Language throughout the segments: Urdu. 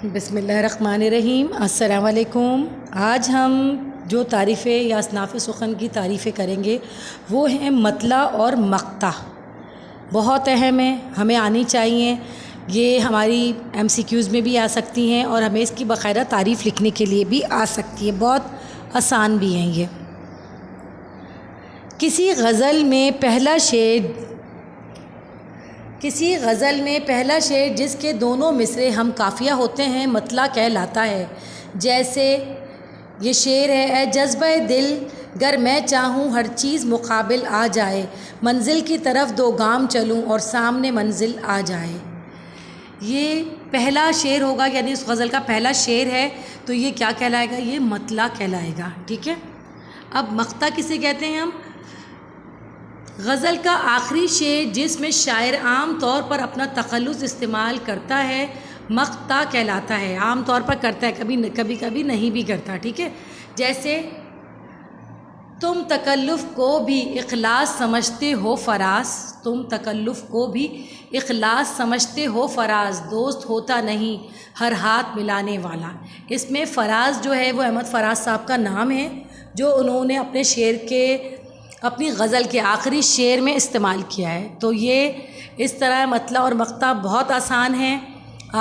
بسم اللہ الرحمن الرحیم۔ السلام علیکم۔ آج ہم جو تعریفیں یا اصناف سخن کی تعریفیں کریں گے وہ ہیں مطلع اور مقطع۔ بہت اہم ہے، ہمیں آنی چاہیے، یہ ہماری ایم سی کیوز میں بھی آ سکتی ہیں اور ہمیں اس کی باقاعدہ تعریف لکھنے کے لیے بھی آ سکتی ہے، بہت آسان بھی ہیں یہ۔ کسی غزل میں پہلا شعر جس کے دونوں مصرے ہم قافیہ ہوتے ہیں مطلع کہلاتا ہے۔ جیسے یہ شعر ہے: اے جذبہ دل گر میں چاہوں ہر چیز مقابل آ جائے، منزل کی طرف دو گام چلوں اور سامنے منزل آ جائے۔ یہ پہلا شعر ہوگا، یعنی اس غزل کا پہلا شعر ہے، تو یہ کیا کہلائے گا؟ یہ مطلع کہلائے گا، ٹھیک ہے۔ اب مقطع کسے کہتے ہیں ہم؟ غزل کا آخری شعر جس میں شاعر عام طور پر اپنا تخلص استعمال کرتا ہے مقطع کہلاتا ہے۔ عام طور پر کرتا ہے، کبھی نہیں بھی کرتا، ٹھیک ہے۔ جیسے تم تکلف کو بھی اخلاص سمجھتے ہو فراز، تم تکلف کو بھی اخلاص سمجھتے ہو فراز، دوست ہوتا نہیں ہر ہاتھ ملانے والا۔ اس میں فراز جو ہے وہ احمد فراز صاحب کا نام ہے، جو انہوں نے اپنی غزل کے آخری شعر میں استعمال کیا ہے۔ تو یہ اس طرح مطلع اور مقطع بہت آسان ہیں،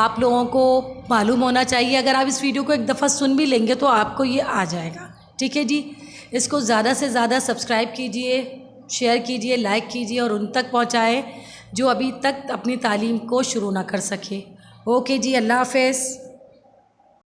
آپ لوگوں کو معلوم ہونا چاہیے۔ اگر آپ اس ویڈیو کو ایک دفعہ سن بھی لیں گے تو آپ کو یہ آ جائے گا، ٹھیک ہے جی۔ اس کو زیادہ سے زیادہ سبسکرائب کیجئے، شیئر کیجئے، لائک کیجئے اور ان تک پہنچائیں جو ابھی تک اپنی تعلیم کو شروع نہ کر سکے۔ اوکے جی، اللہ حافظ۔